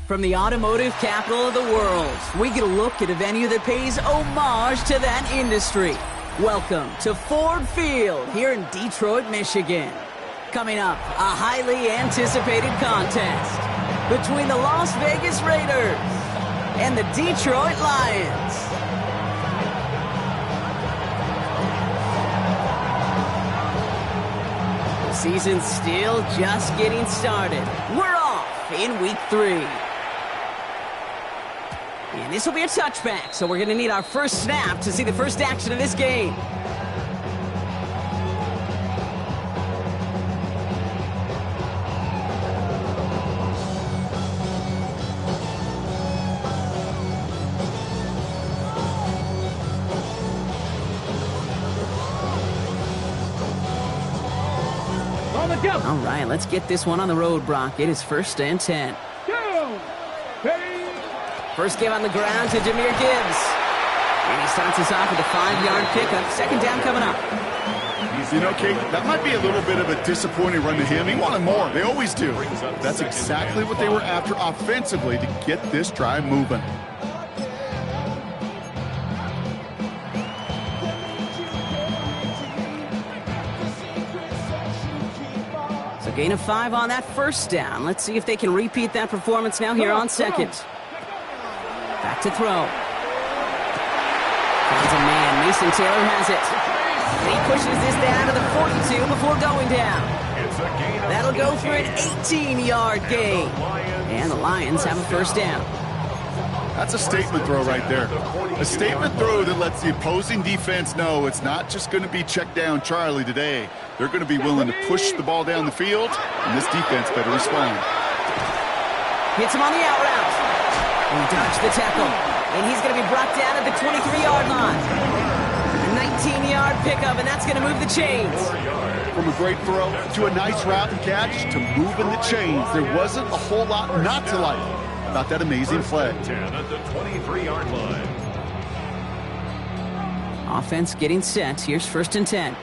From the automotive capital of the world, we get a look at a venue that pays homage to that industry. Welcome to Ford Field here in Detroit, Michigan. Coming up, a highly anticipated contest between the Las Vegas Raiders and the Detroit Lions. The season's still just getting started. We're off in week 3. And this will be a touchback, so we're going to need our first snap to see the first action of this game. All right, let's get this one on the road, Brock. It is 1st and 10. First game on the ground to Jahmyr Gibbs. And he starts us off with a 5-yard pickup. Second down coming up. You know, Kate, that might be a little bit of a disappointing run to him. He wanted more. They always do. That's exactly what they were after offensively to get this drive moving. So gain of 5 on that first down. Let's see if they can repeat that performance now here on second. Back to throw. Finds a man. Mason Taylor has it. And he pushes this down to the 42 before going down. That'll go for an 18-yard gain. And the Lions have a first down. That's a statement throw right there. A statement throw that lets the opposing defense know it's not just going to be check down Charlie today. They're going to be willing to push the ball down the field, and this defense better respond. Hits him on the out route. He dodged the tackle, and he's going to be brought down at the 23-yard line. A 19-yard pickup, and that's going to move the chains. From a great throw to a nice route and catch to moving the chains, there wasn't a whole lot not to like about that amazing play. 10 at the 23-yard line. Offense getting set. Here's 1st and 10.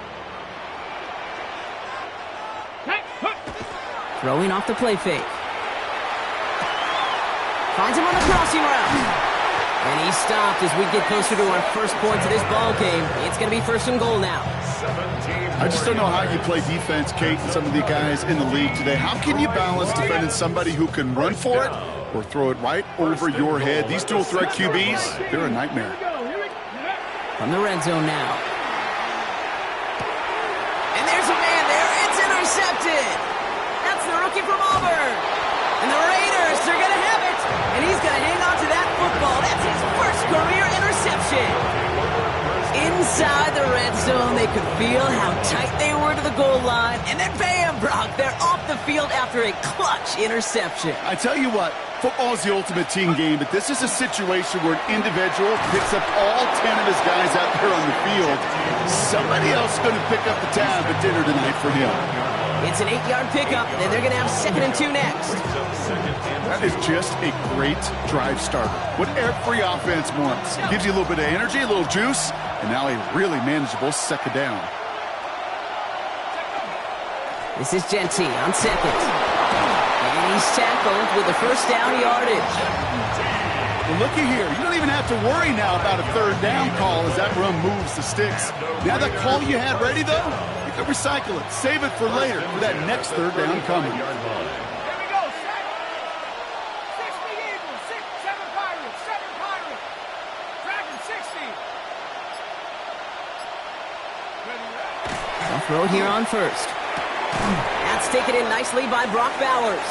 Throwing off the play fake. Finds him on the crossing route. And he's stopped as we get closer to our first points of this ball game. It's going to be 1st and goal now. I just don't know how you play defense, Kate, and some of the guys in the league today. How can you balance defending somebody who can run for it or throw it right over your head? These dual threat QBs, they're a nightmare. From the red zone now. And there's a man there. It's intercepted. That's the rookie from Auburn. And the Raiders, they're going to have it. And he's going to hang on to that football. That's his first career interception. Inside the red zone, they could feel how tight they were to the goal line. And then bam, Brock, they're off the field after a clutch interception. I tell you what, football is the ultimate team game, but this is a situation where an individual picks up all 10 of his guys out there on the field. Somebody else is going to pick up the tab at dinner tonight for him. It's an 8-yard pickup, and they're going to have 2nd and 2 next. That is just a great drive starter. What every offense wants. Gives you a little bit of energy, a little juice, and now a really manageable 2nd down. This is Genty on 2nd. And he's tackled with the first down yardage. Well, looky here. You don't even have to worry now about a 3rd down call as that run moves the sticks. Now that call you had ready, though, you can recycle it. Save it for later for that next 3rd down coming. Throw here on 1st. That's taken in nicely by Brock Bowers.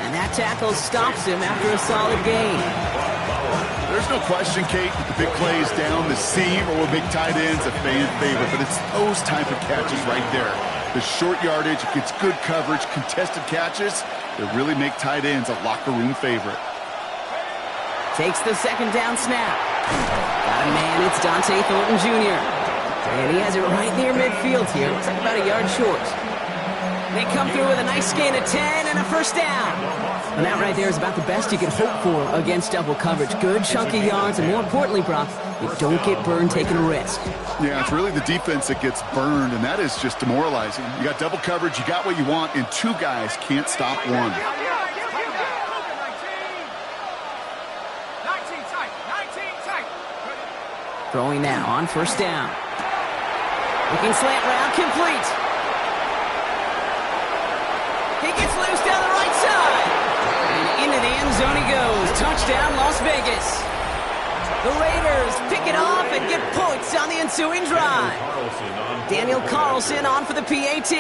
And that tackle stops him after a solid gain. There's no question, Kate, that the big plays down the seam or big tight ends a fan favorite, but it's those type of catches right there. The short yardage, it gets good coverage, contested catches that really make tight ends a locker room favorite. Takes the 2nd down snap. Got a man, it's Dante Thornton Jr. And he has it right near midfield here. Looks like about a yard short. They come through with a nice gain of 10 and a first down. And that right there is about the best you can hope for against double coverage. Good chunky yards, and more importantly, Brock, you don't get burned taking a risk. Yeah, it's really the defense that gets burned, and that is just demoralizing. You got double coverage, you got what you want, and two guys can't stop one. Throwing now on first down. Looking slant route, complete. He gets loose down the right side. And into the end zone he goes. Touchdown, Las Vegas. The Raiders pick it off and get points on the ensuing drive. Daniel Carlson on for the PAT.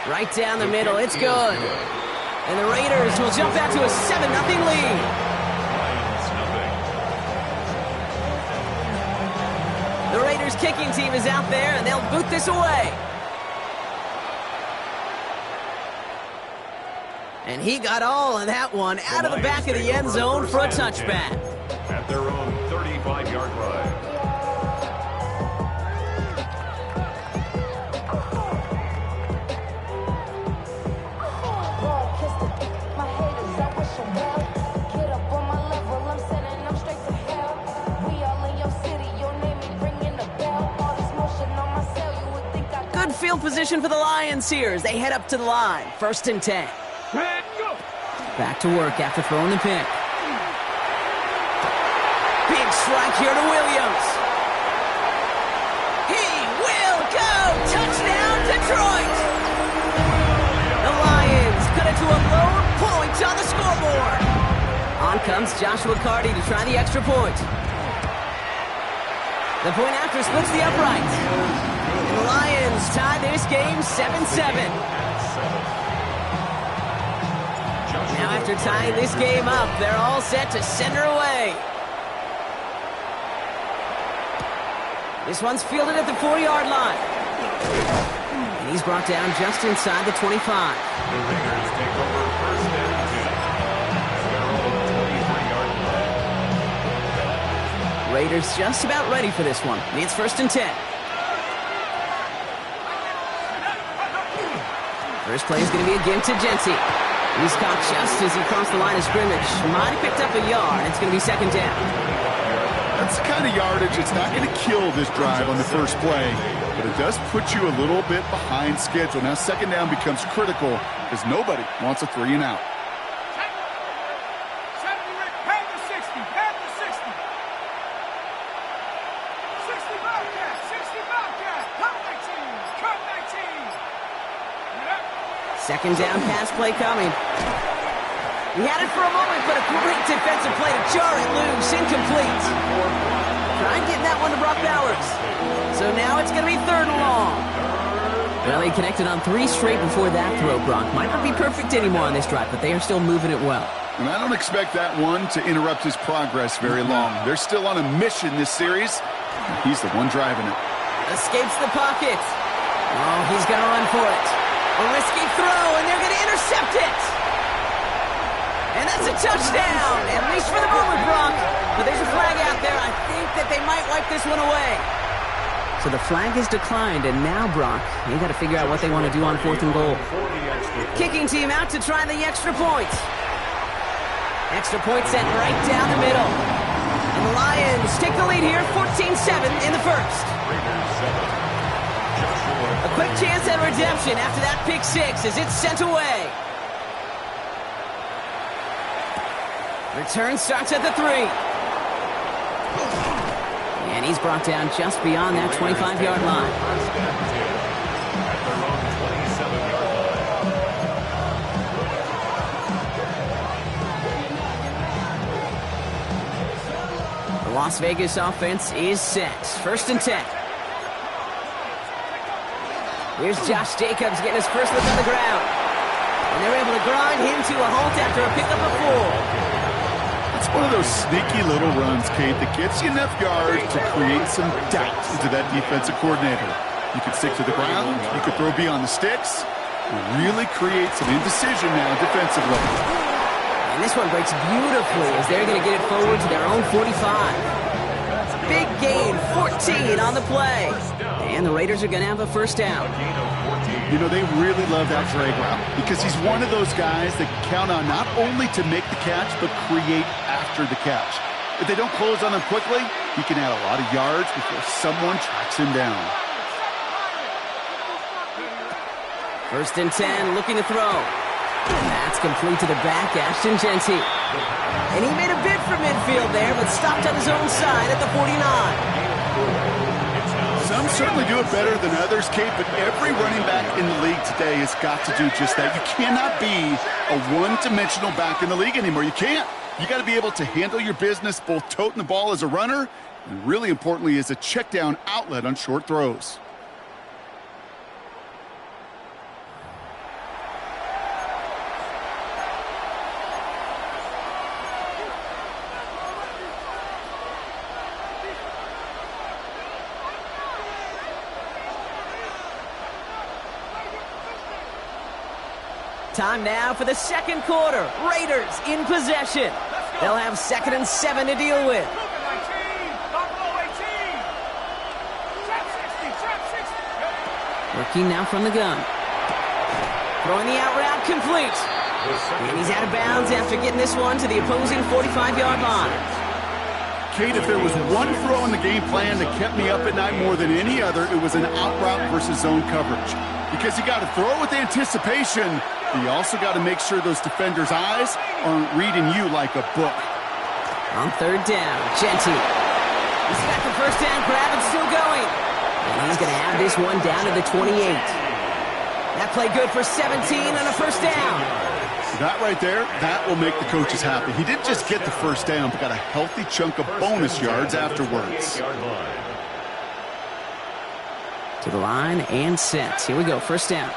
Right down the middle, it's good. And the Raiders will jump out to a 7-0 lead. The Raiders kicking team is out there, and they'll boot this away. And he got all of that one out of the back of the end zone for a touchback. At their own 35-yard line. Field position for the Lions here as they head up to the line. 1st and 10. Back to work after throwing the pick. Big strike here to Williams. He will go! Touchdown, Detroit! The Lions cut it to a lower point on the scoreboard. On comes Joshua Carty to try the extra point. The point after splits the upright. The Lions tie this game 7-7. Now after tying this game up, they're all set to send her away. This one's fielded at the 4-yard line. And he's brought down just inside the 25. The Raiders take over 1st and 10. Raiders just about ready for this one. It's 1st and 10. First play is going to be a give to Jency. He's caught just as he crossed the line of scrimmage. Might have picked up a yard. It's going to be 2nd down. That's the kind of yardage it's not going to kill this drive on the first play, but it does put you a little bit behind schedule. Now 2nd down becomes critical because nobody wants a 3 and out. Second down pass play coming. He had it for a moment, but a great defensive play to jar it loose. Incomplete. Trying getting that one to Brock Bowers. So now it's going to be 3rd and long. Well, he connected on 3 straight before that throw, Brock. Might not be perfect anymore on this drive, but they are still moving it well. And I don't expect that one to interrupt his progress very long. They're still on a mission this series. He's the one driving it. Escapes the pocket. Oh, he's going to run for it. A risky throw, and they're going to intercept it. And that's a touchdown, at least for the moment, Brock. But there's a flag out there. I think that they might wipe this one away. So the flag is declined, and now, Brock, they got to figure out what they want to do on 4th and goal. Kicking team out to try the extra point. Extra point sent right down the middle. And the Lions take the lead here, 14-7 in the first. A quick chance at redemption after that pick 6 as it's sent away. Return starts at the 3. And he's brought down just beyond that 25-yard line. The Las Vegas offense is set. 1st and 10. Here's Josh Jacobs getting his first look on the ground. And they're able to grind him to a halt after a pickup of 4. It's one of those sneaky little runs, Kate, that gets you enough yards to create some doubt into that defensive coordinator. You could stick to the ground, you could throw beyond the sticks, really create some indecision now defensively. And this one breaks beautifully as they're going to get it forward to their own 45. Big gain, 14 on the play. And the Raiders are going to have a first down. You know, they really love that drag route because he's one of those guys that can count on not only to make the catch, but create after the catch. If they don't close on him quickly, he can add a lot of yards before someone tracks him down. First and 10, looking to throw. And that's complete to the back, Ashton Genty. And he made a bid for midfield there, but stopped on his own side at the 49. Some certainly do it better than others, Kate, but every running back in the league today has got to do just that. You cannot be a one-dimensional back in the league anymore. You can't. You got to be able to handle your business, both toting the ball as a runner, and really importantly as a check-down outlet on short throws. Time now for the second quarter. Raiders in possession. They'll have 2nd and 7 to deal with. Working now from the gun. Throwing the out route complete. And he's out of bounds after getting this one to the opposing 45-yard line. Kate, if there was one throw in the game plan that kept me up at night more than any other, it was an out route versus zone coverage. Because you got to throw it with anticipation, but you also got to make sure those defenders' eyes aren't reading you like a book. On third down, Genty. He's got the first down grab and still going. And he's going to have this one down to the 28. That play good for 17 and a first down. That right there, that will make the coaches happy. He didn't just get the first down, but got a healthy chunk of bonus yards afterwards. To the line and set. Here we go, first down.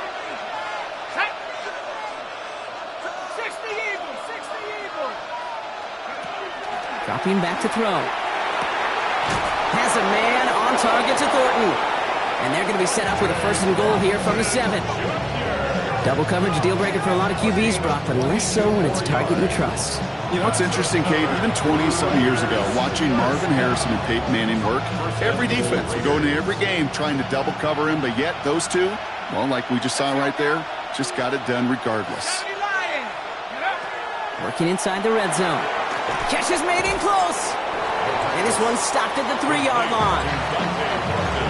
Dropping back to throw. Has a man on target to Thornton. And they're going to be set up with a first and goal here from the 7. Double coverage, deal breaker for a lot of QBs, Brock, but less so when it's a target you trust. You know, it's interesting, Kate, even 20-something years ago, watching Marvin Harrison and Peyton Manning work, every defense would go into every game trying to double cover him, but yet those two, well, like we just saw right there, just got it done regardless. Working inside the red zone. Catch is made in close. And this one stopped at the 3-yard line.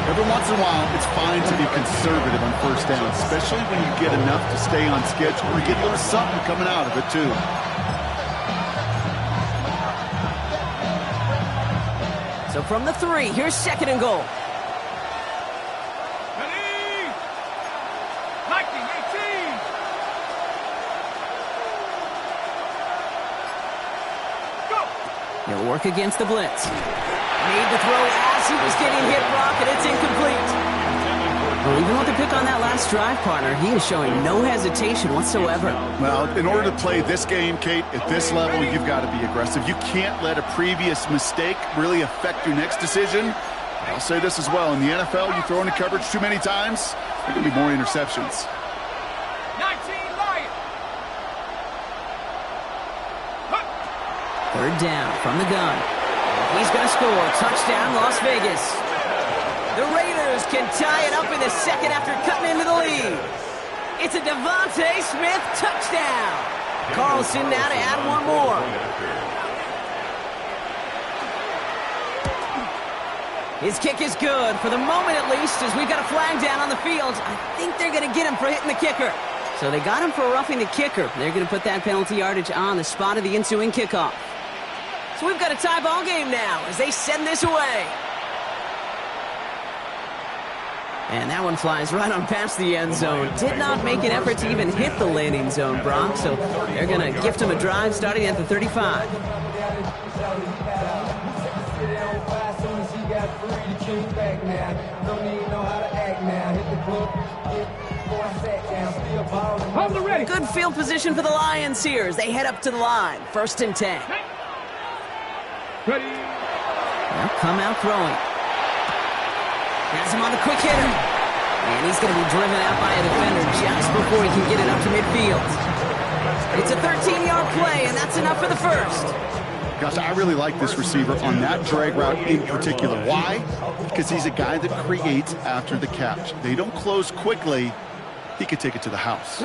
Every once in a while, it's fine to be conservative on first down, especially when you get enough to stay on schedule and get a little something coming out of it, too. So from the 3, here's 2nd and goal. He'll work against the blitz. Made the throw as he was getting hit, Brock, and it's incomplete. Well, even with the pick on that last drive, partner, he is showing no hesitation whatsoever. Well, in order to play this game, Kate, at this level, you've got to be aggressive. You can't let a previous mistake really affect your next decision. I'll say this as well. In the NFL, you throw into coverage too many times, there can be more interceptions. 3rd down from the gun. He's going to score. Touchdown, Las Vegas. The Raiders can tie it up in the 2nd after cutting into the lead. It's a Devontae Smith touchdown. Carlson now to add one more. His kick is good, for the moment at least, as we've got a flag down on the field. I think they're going to get him for hitting the kicker. So they got him for roughing the kicker. They're going to put that penalty yardage on the spot of the ensuing kickoff. So we've got a tie ball game now as they send this away. And that one flies right on past the end zone. Did not make an effort to even hit the landing zone, Brock. So they're going to gift him a drive starting at the 35. Good field position for the Lions here as they head up to the line. 1st and 10. They'll come out throwing. Has him on the quick hitter. And he's going to be driven out by a defender just before he can get it up to midfield. It's a 13-yard play, and that's enough for the first. Gosh, I really like this receiver on that drag route in particular. Why? Because he's a guy that creates after the catch. They don't close quickly. He could take it to the house.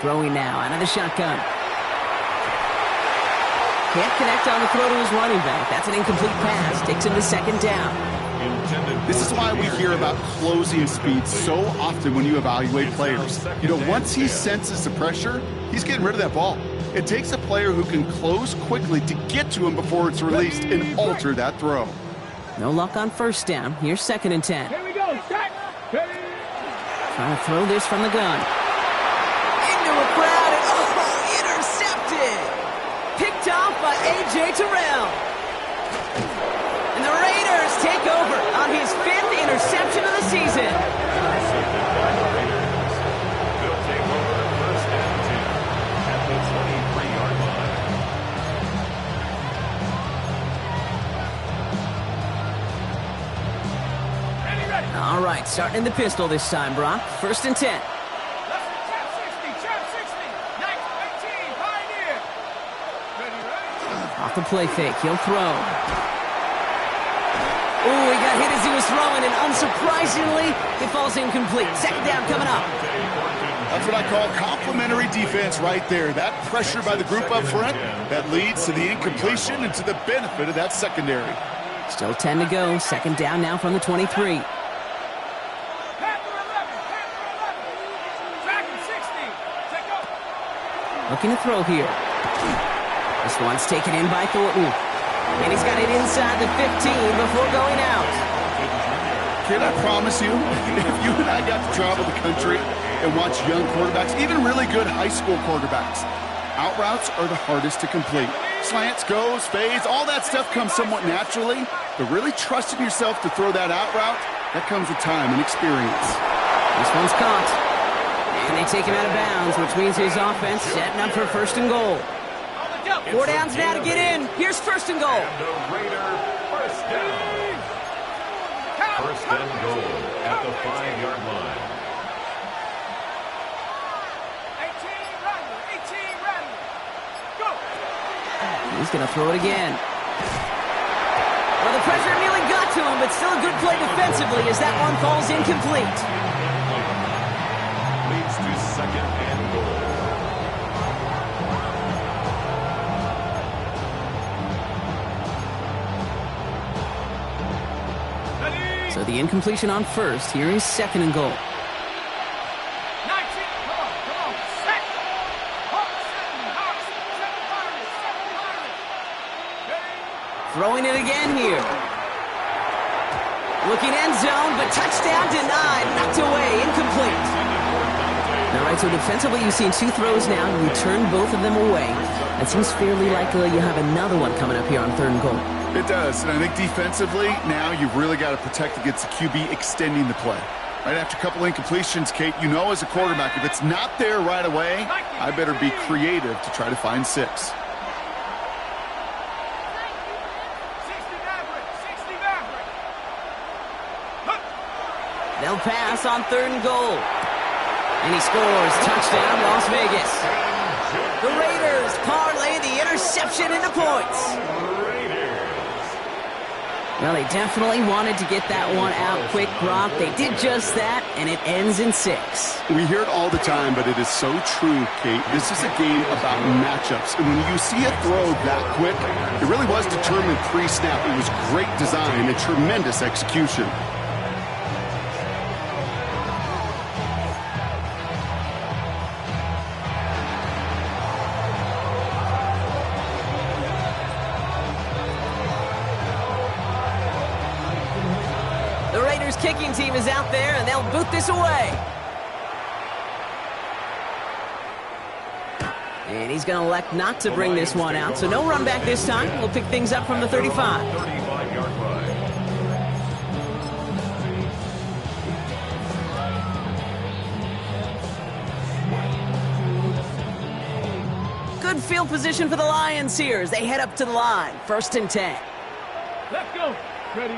Throwing now out of the shotgun. Can't connect on the throw to his running back. That's an incomplete pass. Takes him to second down. This is why we hear about closing speed so often when you evaluate players. You know, once he senses the pressure, he's getting rid of that ball. It takes a player who can close quickly to get to him before it's released and alter that throw. No luck on first down. Here's 2nd and 10. Here we go. Start. Trying to throw this from the gun. Into a crowd and intercepted. Picked off by A.J. Terrell. And the Raiders take over on his 5th interception of the season. Intercepted by the Raiders. They'll take over first and 10 at the 23-yard line. Ready. All right, starting in the pistol this time, Brock. 1st and 10. Left trap 60. Nice. 18. Pioneer. Ready. Off the play fake, he'll throw. Oh, he got hit as he was throwing, and unsurprisingly, it falls incomplete. 2nd down coming up. That's what I call complimentary defense right there. That pressure by the group up front, that leads to the incompletion and to the benefit of that secondary. Still 10 to go. 2nd down now from the 23. Panther 11. Tracking 60. Take up. Looking to throw here. This one's taken in by Thornton. And he's got it inside the 15 before going out. Can I promise you, if you and I got to travel the country and watch young quarterbacks, even really good high school quarterbacks, out routes are the hardest to complete. Slants, goes, fades, all that stuff comes somewhat naturally, but really trusting yourself to throw that out route, that comes with time and experience. This one's caught. And they take him out of bounds, which means his offense setting up for 1st and goal. 4 downs now to get in. Here's 1st and goal. And the Raider first down. First and goal at the 5-yard line. 18 ready. Go. He's going to throw it again. Well, the pressure nearly got to him, but still a good play defensively as that one falls incomplete. Leads to 2nd and goal. So the incompletion on 1st. Here is 2nd and goal. 19. Come on. Set. Hawks. 7 Throwing it again here. Looking end zone, but touchdown denied. Knocked away. Incomplete. All right, so defensively you've seen 2 throws now. You turn both of them away. It seems fairly likely you have another one coming up here on 3rd and goal. It does, and I think defensively, now you've really got to protect against the QB extending the play. Right after a couple incompletions, Kate, you know as a quarterback, if it's not there right away, I better be creative to try to find 6. 60 Maverick. They'll pass on 3rd and goal. And he scores. Touchdown, Las Vegas. The Raiders parlay the interception into points. Well, they definitely wanted to get that one out quick, Brock. They did just that, and it ends in 6. We hear it all the time, but it is so true, Kate. This is a game about matchups. And when you see a throw that quick, it really was determined pre-snap. It was great design and tremendous execution. The Raiders kicking team is out there, and they'll boot this away. And he's going to elect not to bring this one out, so no run back this time. We'll pick things up from the 35. 35-yard line. Good field position for the Lions here as they head up to the line. 1st and 10. Let's go. Ready.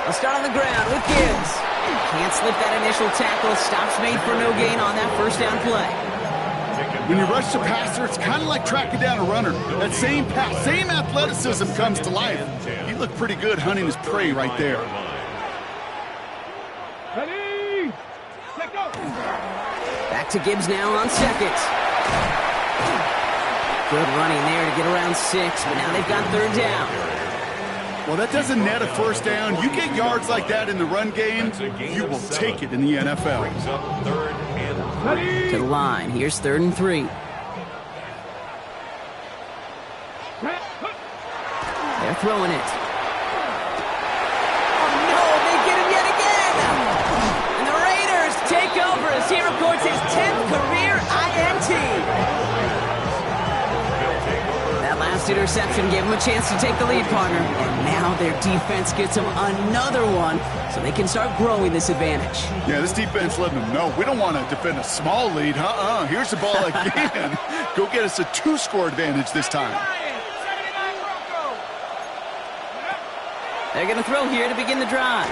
They'll start on the ground with Gibbs. Can't slip that initial tackle. Stops made for no gain on that 1st down play. When you rush the passer, it's kind of like tracking down a runner. That same pass, same athleticism comes to life. He looked pretty good hunting his prey right there. Ready? Let go. Back to Gibbs now on second. Good running there to get around 6, but now they've got third down. Well, that doesn't net a first down. You get yards like that in the run game, you will take it in the NFL. To the line. Here's 3rd and 3. They're throwing it. Oh, no, they get him yet again. And the Raiders take over as he records his 10th career INT. That last interception gave him a chance to take the lead, partner. And now their defense gets them another one, so they can start growing this advantage. Yeah, this defense letting them know we don't want to defend a small lead. Here's the ball again. Go get us a 2-score advantage this time. They're going to throw here to begin the drive.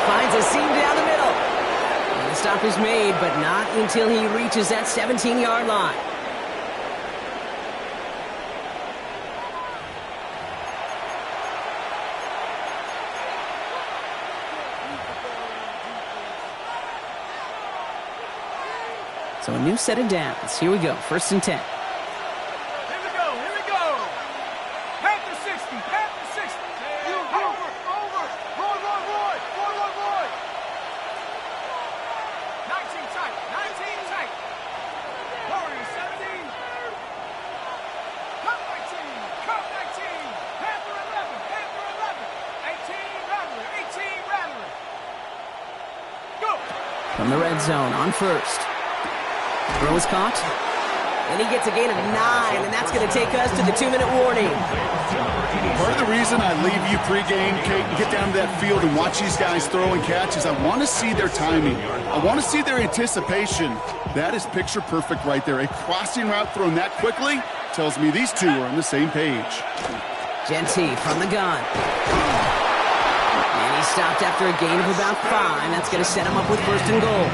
Finds a seam down the middle. And the stop is made, but not until he reaches that 17-yard line. So a new set of downs. Here we go. 1st and 10. Here we go. Here we go. Panther 60. Panther 60. Over. Roy. 19 tight. 19 tight. Warriors 17. Cup 19. Cup 19. Panther 11. Panther 11. 18 Rattler. 18 Rattler. Go. From the red zone on 1st. Throw is caught, and he gets a gain of 9, and that's going to take us to the 2-minute warning. Part of the reason I leave you pregame, Kate, and get down to that field and watch these guys throw and catch is I want to see their timing. I want to see their anticipation. That is picture perfect right there. A crossing route thrown that quickly tells me these two are on the same page. Genty from the gun. And he stopped after a gain of about 5. That's going to set him up with 1st and goal.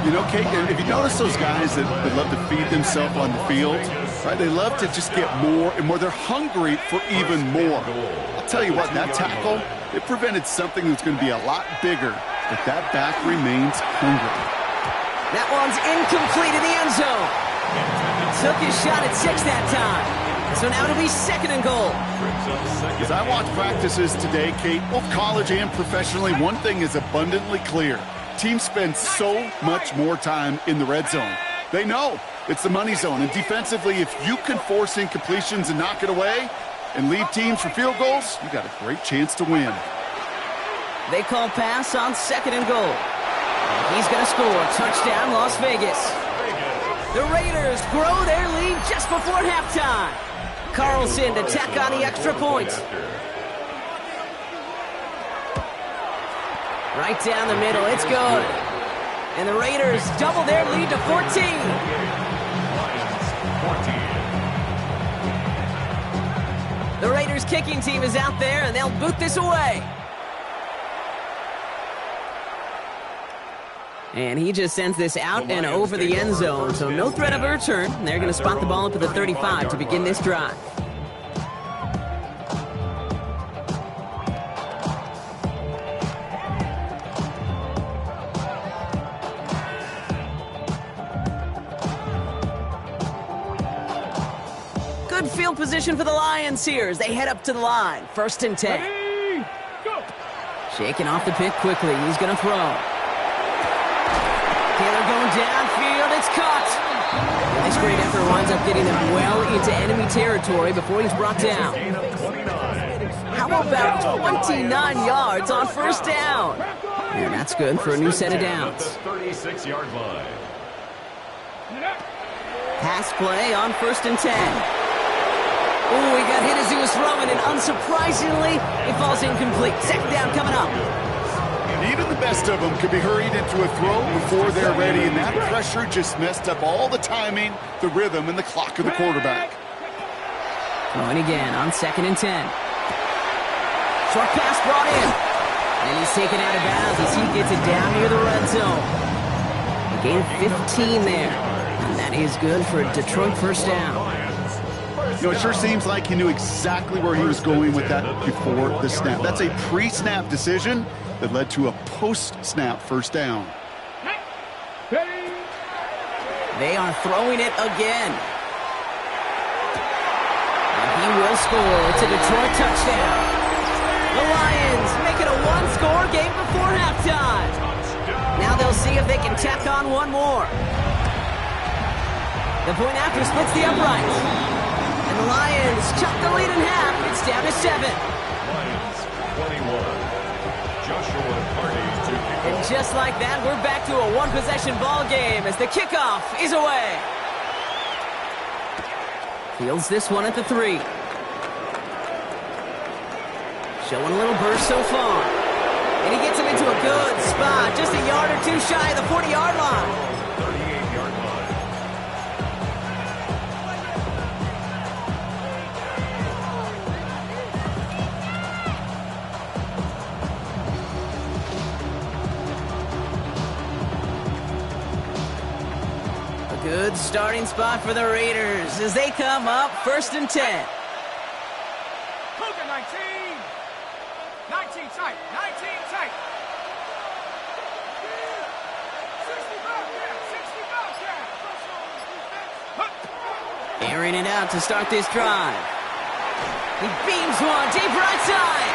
You know, Kate, if you notice those guys that love to feed themselves on the field, right? They love to just get more and more. They're hungry for even more. I'll tell you what, that tackle, it prevented something that's going to be a lot bigger, but that back remains hungry. That one's incomplete in the end zone. Took his shot at 6 that time. So now it'll be 2nd and goal. As I watch practices today, Kate, both college and professionally, one thing is abundantly clear. Teams spend so much more time in the red zone. They know it's the money zone. And defensively, if you can force incompletions and knock it away and lead teams for field goals, you got a great chance to win. They call pass on 2nd and goal. He's going to score. Touchdown, Las Vegas. The Raiders grow their lead just before halftime. Carlson to tack on the extra point. Right down the middle, it's good. And the Raiders double their lead to 14. The Raiders kicking team is out there, and they'll boot this away. And he just sends this out and over the end zone, so no threat of a return. They're going to spot the ball up at the 35 to begin this drive. Good field position for the Lions here as they head up to the line. 1st and 10. Ready, go. Shaking off the pick quickly. He's going to throw. Taylor going downfield. It's caught. And this great effort winds up getting them well into enemy territory before he's brought down. How about 29 yards on 1st down? And that's good for a new set of downs. 36-yard line. Pass play on 1st and 10. Oh, he got hit as he was throwing, and unsurprisingly, it falls incomplete. 2nd down coming up. And even the best of them could be hurried into a throw before they're ready, and that pressure just messed up all the timing, the rhythm, and the clock of the quarterback. Throwing again on 2nd and 10. Short pass brought in. And he's taken out of bounds as he gets it down near the red zone. The Gain of 15 there. And that is good for a Detroit first down. You know, it sure seems like he knew exactly where he was going with that before the snap. That's a pre-snap decision that led to a post-snap first down. They are throwing it again. And he will score. It's a Detroit touchdown. The Lions make it a one-score game before halftime. Now they'll see if they can tack on one more. The point after splits the uprights. And the Lions chop the lead in half. It's down to 7. Lions 21. Joshua Carty to kick And off. just like that, we're back to a one-possession ball game as the kickoff is away. Fields this one at the 3. Showing a little burst so far. And he gets him into a good spot, just a yard or two shy of the 40-yard line. 38-yard line. A good starting spot for the Raiders as they come up 1st and 10. Cougar 19. 19 tight. 19 tight. 60 Bobcat. 60 Bobcat. Airing it out to start this drive. He beams one deep right side.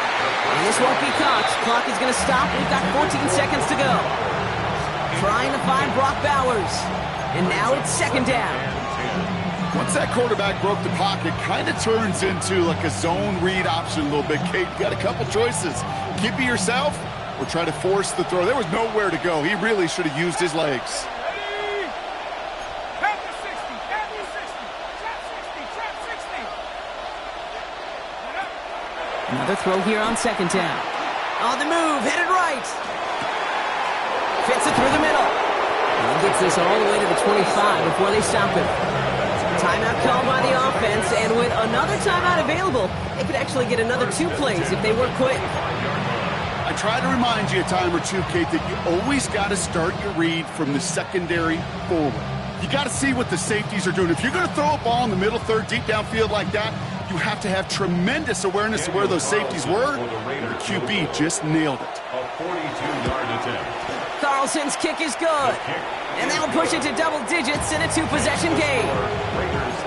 And this won't be caught. Clock is going to stop. We've got 14 seconds to go. Trying to find Brock Bowers. And now it's 2nd down. Once that quarterback broke the pocket, kind of turns into like a zone read option a little bit. Kate, you got a couple choices. Keep it yourself or try to force the throw. There was nowhere to go. He really should have used his legs. Ready? Tap to 60. Tap to 60. Trap 60. Trap 60. Another throw here on 2nd down. On the move, headed right. Fits it through the middle. And he gets this all the way to the 25 before they stop him. Timeout called by the offense, and with another timeout available, they could actually get another 2 plays if they work quick. I try to remind you a time or two, Kate, that you always got to start your read from the secondary forward. You got to see what the safeties are doing. If you're going to throw a ball in the middle third, deep downfield like that, you have to have tremendous awareness of where those safeties were. The QB just nailed it. A 42-yard attempt. Carlson's kick is good. And that'll push it to double digits in a 2-possession game.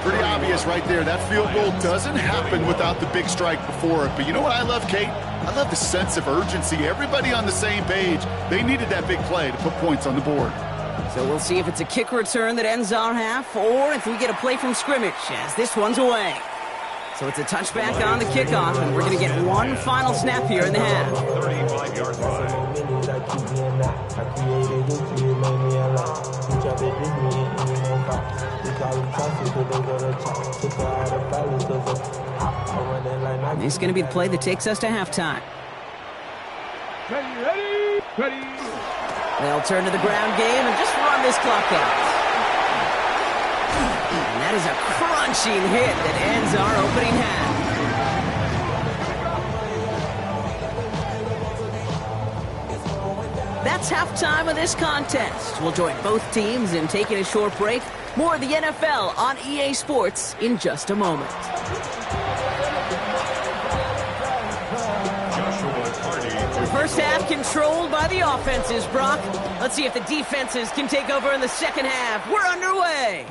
Pretty obvious right there. That field goal doesn't happen without the big strike before it. But you know what I love, Kate? I love the sense of urgency. Everybody on the same page. They needed that big play to put points on the board. So we'll see if it's a kick return that ends our half, or if we get a play from scrimmage, as this one's away. So it's a touchback on the kickoff, and we're going to get one final snap here in the half. 35-yard line. This is going to be the play that takes us to halftime. Ready. They'll turn to the ground game and just run this clock out. And that is a crunching hit that ends our opening half. That's halftime of this contest. We'll join both teams in taking a short break. More of the NFL on EA Sports in just a moment. First half controlled by the offenses, Brock. Let's see if the defenses can take over in the second half. We're underway.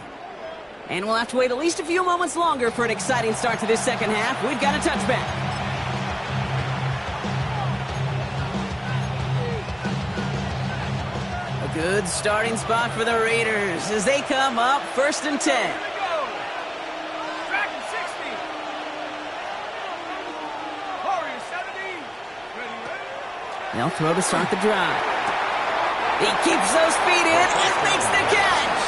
And we'll have to wait at least a few moments longer for an exciting start to this second half. We've got a touchback. A good starting spot for the Raiders as they come up 1st and 10. They'll throw to start the drive. He keeps those feet in and makes the catch.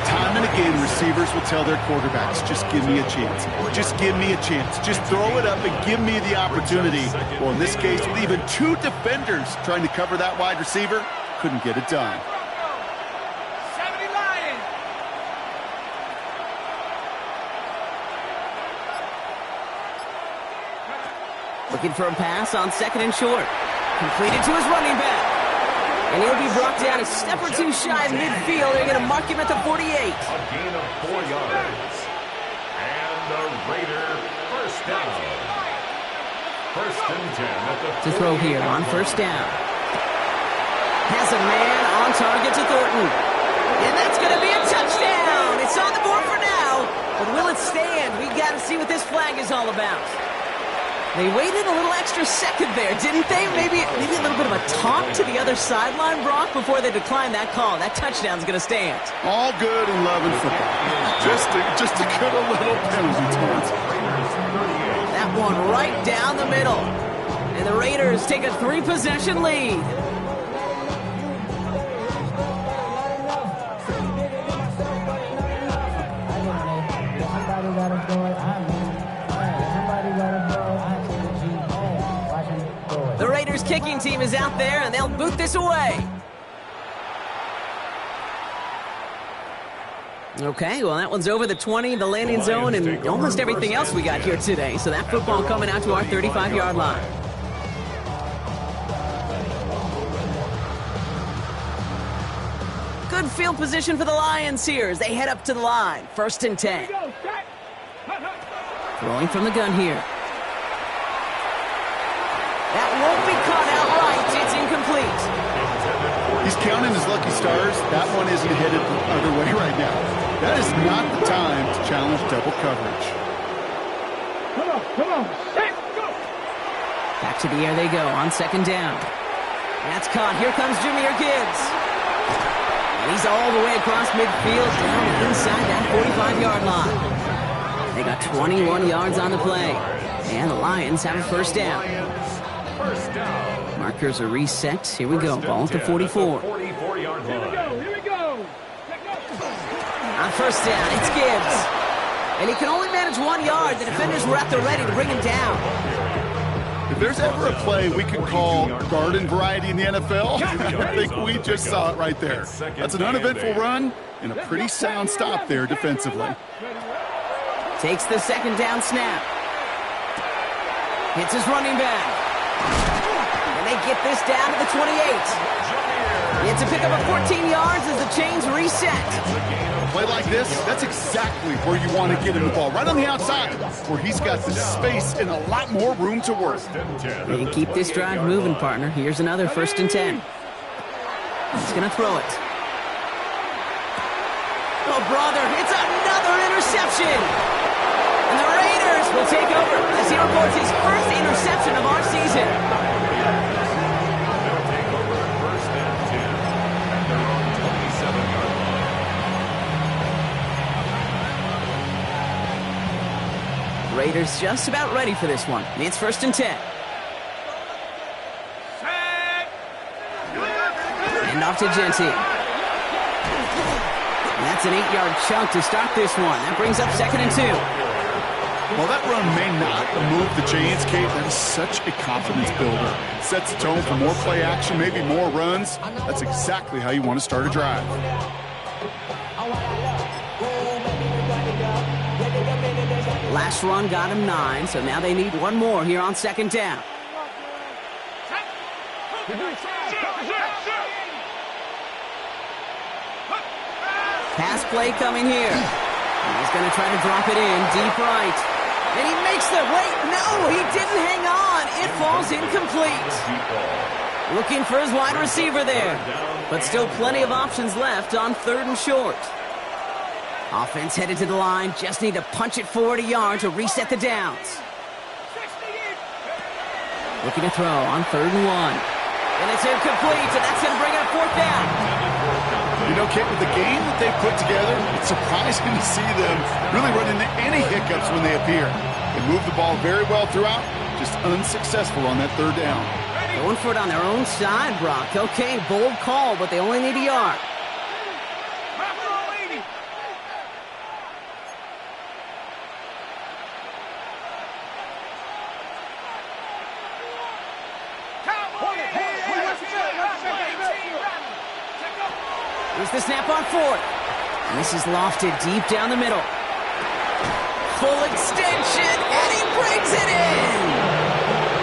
Time and again, receivers will tell their quarterbacks, just give me a chance. Just give me a chance. Just throw it up and give me the opportunity. Well, in this case, with even 2 defenders trying to cover that wide receiver, couldn't get it done. 70 Lions. Looking for a pass on 2nd and short. Completed to his running back. And he'll be brought down a step or two shy of midfield. They're going to mark him at the 48. A gain of 4 yards. And the Raider first down. First and 10 at the To throw here on first down. Has a man on target to Thornton. And that's going to be a touchdown. It's on the board for now. But will it stand? We got to see what this flag is all about. They waited a little extra second there, didn't they? Maybe a little bit of a taunt to the other sideline, Brock, before they declined that call. That touchdown's going to stand. All good and love in football. Just a good little penalty, Torrance. That one right down the middle. And the Raiders take a 3-possession lead. The Raiders kicking team is out there, and they'll boot this away. Okay, well, that one's over the 20, the landing zone, and almost everything else we got here today. So that football coming out to our 35-yard line. Good field position for the Lions here as they head up to the line. First and 10. Throwing from the gun here. That won't be caught outright. It's incomplete. He's counting his lucky stars. That one isn't headed the other way right now. That is not the time to challenge double coverage. Come on. Hey, go. Back to the air they go on second down. That's caught. Here comes Jahmyr Gibbs. And he's all the way across midfield down inside that 45-yard line. They got 21 yards on the play. And the Lions have a first down. First down. Markers are reset. Here we go. Ball at the 44. 44-yard line. Here we go. On first down, it's Gibbs. And he can only manage 1 yard. The defenders were at the ready to bring him down. If there's ever a play we could call garden variety in the NFL, I think we just saw it right there. That's an uneventful run and a pretty sound stop there defensively. Takes the second down snap. Hits his running back. And they get this down to the 28. It's a pickup of 14 yards as the chains reset. A play like this, that's exactly where you want to get him the ball, right on the outside, where he's got the space and a lot more room to work. They keep this drive moving, partner. Here's another first and 10. He's going to throw it. Oh, brother, it's another interception. And the Raiders will take over as he reports his first interception of our season. Raiders just about ready for this one. It's first and 10. And off to Genty. And that's an 8-yard chunk to start this one. That brings up second and 2. While that run may not move the chains, Kate, that is such a confidence builder. Sets the tone for more play action, maybe more runs. That's exactly how you want to start a drive. Last run got him 9, so now they need one more here on second down. Pass play coming here. He's going to try to drop it in deep right. And he makes the wait. No, he didn't hang on. It falls incomplete. Looking for his wide receiver there. But still plenty of options left on third and short. Offense headed to the line. Just need to punch it forward a yard to reset the downs. Looking to throw on third and 1. And it's incomplete, and that's going to bring up fourth down. You know, Kate, with the game that they've put together, it's surprising to see them really run into any hiccups when they appear. They move the ball very well throughout, just unsuccessful on that third down. Going for it on their own side, Brock. Okay, bold call, but they only need a yard. Here's the snap on fourth. And this is lofted deep down the middle. Full extension, and he brings it in!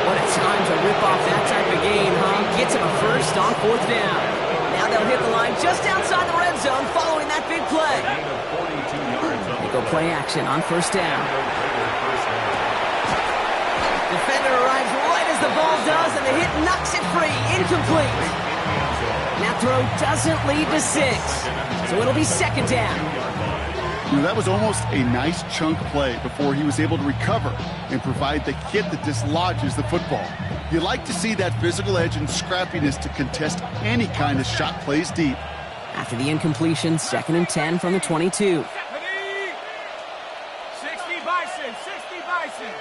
What a time to rip off that type of game, huh? Gets him a first on fourth down. Now they'll hit the line just outside the red zone following that big play. They go play action on first down. Defender arrives right as the ball does, and the hit knocks it free. Incomplete. And that throw doesn't lead to 6. So it'll be second down. You know, that was almost a nice chunk play before he was able to recover and provide the hit that dislodges the football. You like to see that physical edge and scrappiness to contest any kind of shot plays deep. After the incompletion, 2nd and 10 from the 22. 60 Bison, 60 Bison.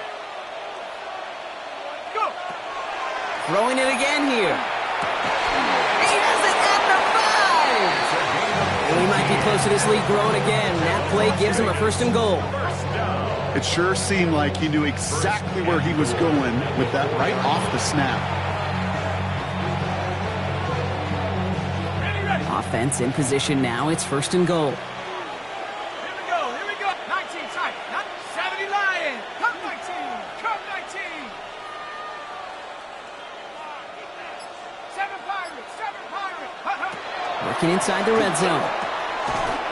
Go. Throwing it again here. He has it at the 5! And we might be close to this lead growing again. That play gives him a 1st and goal. It sure seemed like he knew exactly where he was going with that right off the snap. Offense in position now. It's 1st and goal. Here we go. 19 tight, not 70 Lions. Come 19, come 19. 7 Pirates. Working inside the red zone.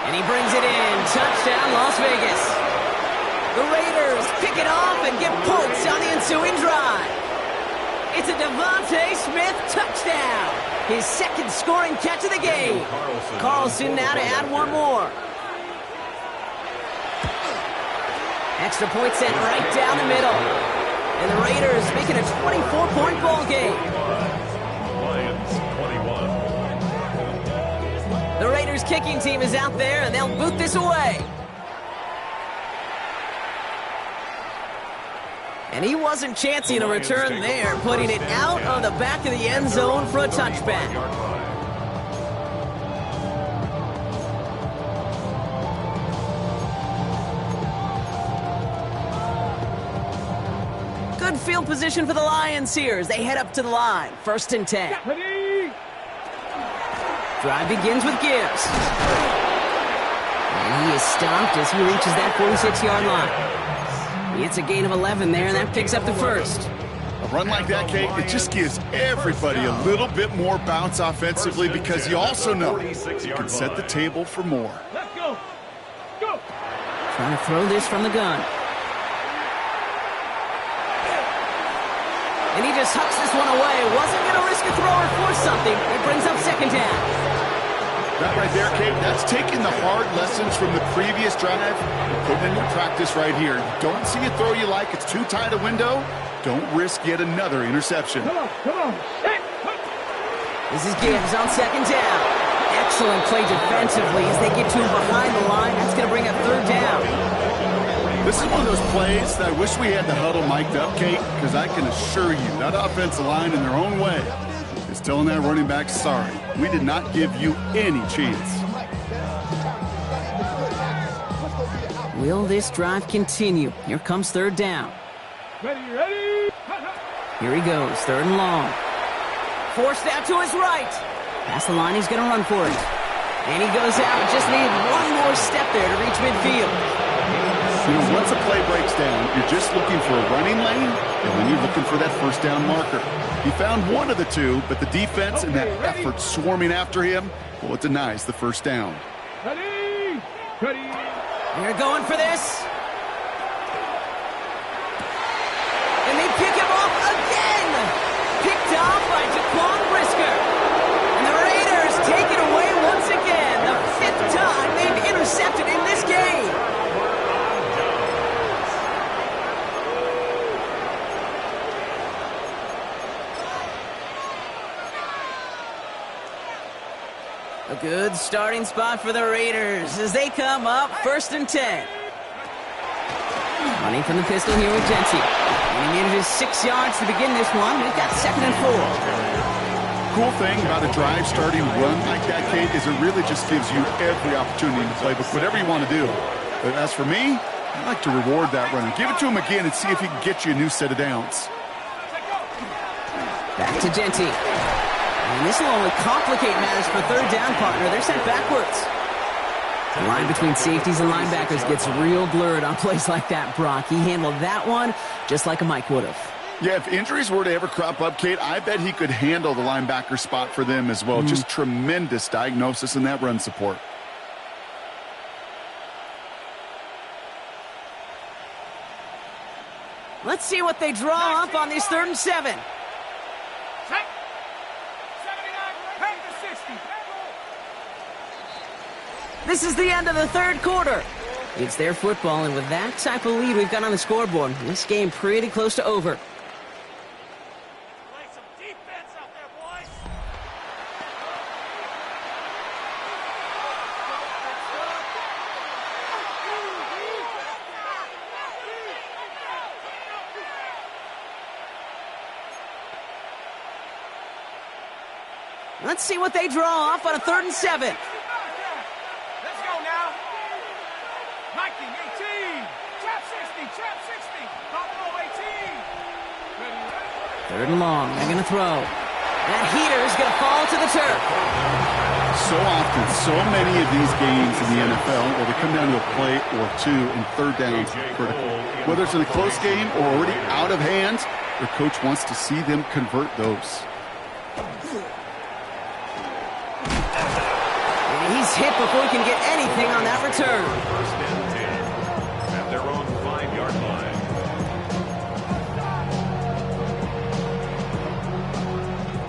And he brings it in. Touchdown, Las Vegas. The Raiders pick it off and get points on the ensuing drive. It's a Devontae Smith touchdown. His 2nd scoring catch of the game. Carlson now to add one more. Extra point sent right down the middle. And the Raiders make it a 24-point ball game. Lions 21. The Raiders kicking team is out there, and they'll boot this away. And he wasn't chancing a return there, putting it out of the back of the end zone for a touchback. Good field position for the Lions here as they head up to the line. 1st and 10. Drive begins with Gibbs. And he is stopped as he reaches that 46-yard line. It's a gain of 11 there, and that picks up the 1st. A run like that, Kate, it just gives everybody a little bit more bounce offensively because you also know you can set the table for more. Let's go. Go. Trying to throw this from the gun. And he just hucks this one away. Wasn't going to risk a throw or force something. It brings up 2nd down. That right there, Kate, that's taking the hard lessons from the previous drive and putting it into practice right here. You don't see a throw you like, it's too tight a window, don't risk yet another interception. Come on. Hey. This is Gibbs on 2nd down. Excellent play defensively as they get to him behind the line. That's going to bring up 3rd down. This is one of those plays that I wish we had the huddle mic'd up, Kate, because I can assure you that offensive line in their own way is telling that running back, sorry, we did not give you any chance. Will this drive continue? Here comes 3rd down. Ready. Here he goes, 3rd and long. Forced out to his right. Past the line, he's going to run for it. And he goes out, just needed one more step there to reach midfield. You know, once a play breaks down, you're just looking for a running lane, and then you're looking for that 1st down marker. He found one of the two, but the defense and that effort swarming after him, well, it denies the 1st down. Ready. They're going for this. And they pick him off again. Picked off by Jaquan Brisker. And the Raiders take it away once again. The 5th time they've intercepted in this game. A good starting spot for the Raiders as they come up 1st and 10. Running from the pistol here with Genty. And he manages 6 yards to begin this one. We've got 2nd and 4. Cool thing about a drive starting run like that, Kate, is it really just gives you every opportunity to play with whatever you want to do. But as for me, I like to reward that runner. Give it to him again and see if he can get you a new set of downs. Back to Genty. And this will only complicate matters for 3rd down, partner. They're sent backwards. The line between safeties and linebackers gets real blurred on plays like that, Brock. He handled that one just like a Mike would have. Yeah, if injuries were to ever crop up, Kate, I bet he could handle the linebacker spot for them as well. Just tremendous diagnosis in that run support. Let's see what they draw up on this 3rd and 7. Set. 79, back to 60. This is the end of the 3rd quarter. It's their football, and with that type of lead we've got on the scoreboard, this game pretty close to over. Play some defense out there, boys. Let's see what they draw up on a 3rd and 7. Let's go now. 19, 18. Trap 60, trap 60. Buffalo 18. Ready. 3rd and long. They're going to throw. That heater is going to fall to the turf. So often, so many of these games in the NFL where they come down to a play or two and 3rd downs critical. Whether it's in a close game or already out of hand, their coach wants to see them convert those. He's hit before he can get anything on that return. 1st and 10 at their own 5-yard line.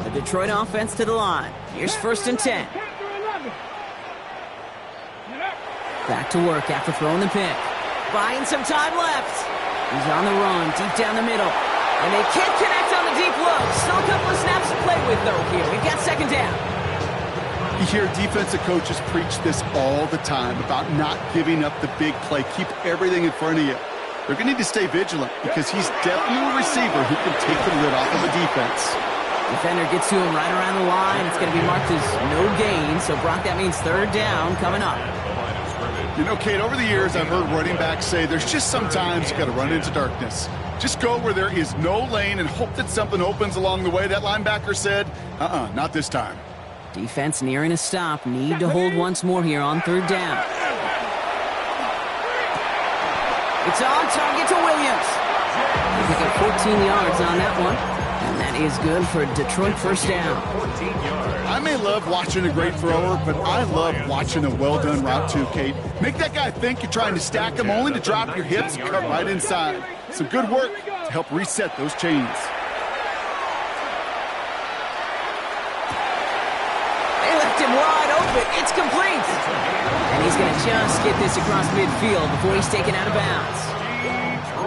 The Detroit offense to the line. Here's 1st and 10. Back to work after throwing the pick. Buying some time left. He's on the run, deep down the middle. And they can't connect on the deep low. Still a couple of snaps to play with, though, here. We've got 2nd down. You hear defensive coaches preach this all the time about not giving up the big play. Keep everything in front of you. They're going to need to stay vigilant because he's definitely a receiver who can take the lid off of a defense. Defender gets to him right around the line. It's going to be marked as no gain. So, Brock, that means 3rd down coming up. You know, Kate, over the years, I've heard running backs say there's just sometimes you got to run into darkness. Just go where there is no lane and hope that something opens along the way. That linebacker said, not this time. Defense nearing a stop. Need to hold once more here on 3rd down. It's on target to Williams. They pick up 14 yards on that one. And that is good for Detroit 1st down. 14 yards. I may love watching a great thrower, but I love watching a well-done route too, Kate. Make that guy think you're trying to stack him only to drop your hips and cut right inside. Some good work to help reset those chains. Wide open. It's complete. And he's going to just get this across midfield before he's taken out of bounds.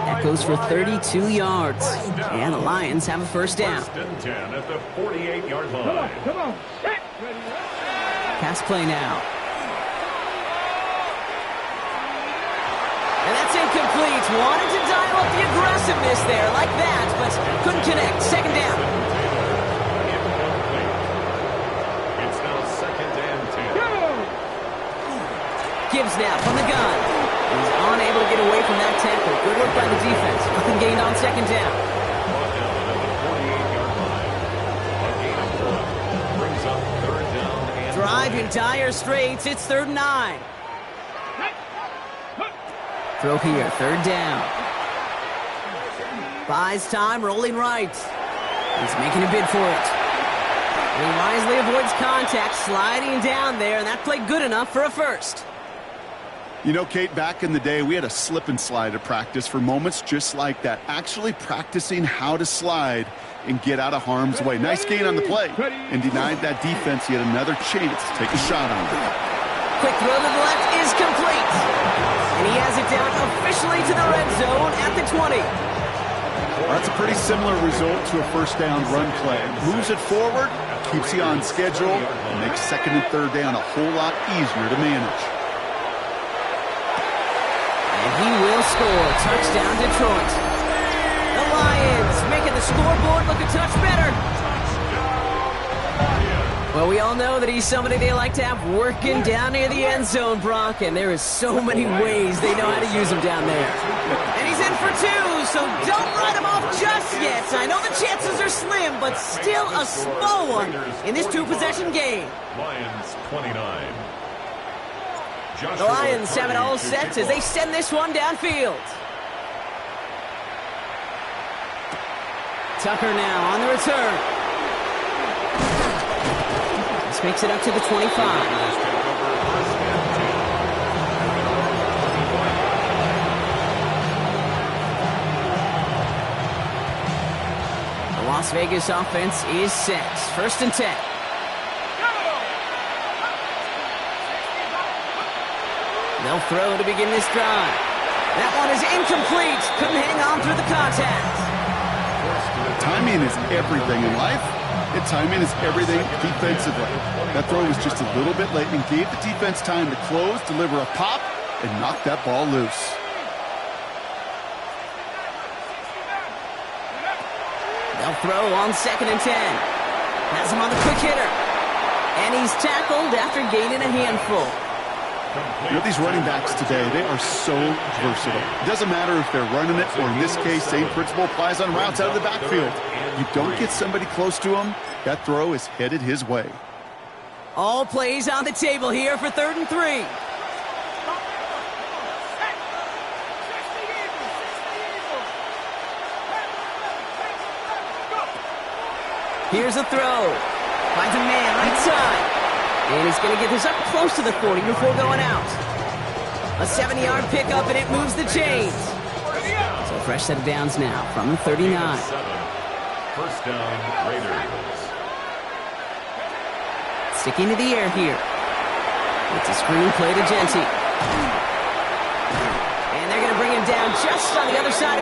That goes for 32 yards. And the Lions have a 1st down. 1st and 10 at the 48-yard line. Come on. Pass play now. And that's incomplete. Wanted to dial up the aggressiveness there like that, but couldn't connect. 2nd down. Gibbs now from the gun. He's unable to get away from that tackle. Good work by the defense. Nothing gained on 2nd down. Drive in dire straits. It's 3rd and 9. Throw here. 3rd down. Buys time. Rolling right. He's making a bid for it. He wisely avoids contact. Sliding down there. And that played good enough for a 1st. You know, Kate, back in the day, we had a slip and slide at practice for moments just like that. Actually practicing how to slide and get out of harm's way. Nice gain on the play and denied that defense yet another chance to take a shot on it. Quick throw to the left is complete. And he has it down officially to the red zone at the 20. Well, that's a pretty similar result to a 1st down run play. Moves it forward, keeps you on schedule, and makes 2nd and 3rd down a whole lot easier to manage. And he will score. Touchdown, Detroit. The Lions making the scoreboard look a touch better. Well, we all know that he's somebody they like to have working down near the end zone, Brock, and there is so many ways they know how to use him down there. And he's in for 2, so don't write him off just yet. I know the chances are slim, but still a small one in this 2-possession game. Lions 29. The Lions have it all set as they send this one downfield. Tucker now on the return. This makes it up to the 25. Las Vegas offense is set. 1st and 10. They'll throw to begin this drive. That one is incomplete. Couldn't hang on through the contact. Timing is everything in life, and timing is everything defensively. That throw was just a little bit late and gave the defense time to close, deliver a pop, and knock that ball loose. They'll throw on 2nd and 10. Has him on the quick hitter. And he's tackled after gaining a handful. You know, these running backs today, they are so versatile. It doesn't matter if they're running it, or in this case, same principle applies on routes out of the backfield. You don't get somebody close to him, that throw is headed his way. All plays on the table here for 3rd and 3. Here's a throw. Finds a man right side. And he's going to get this up close to the 40 before going out. A 70-yard pickup, and it moves the chains. So a fresh set of downs now from the 39. 1st down, Raiders. Sticking to the air here. It's a screen play to Genty. And they're going to bring him down just on the other side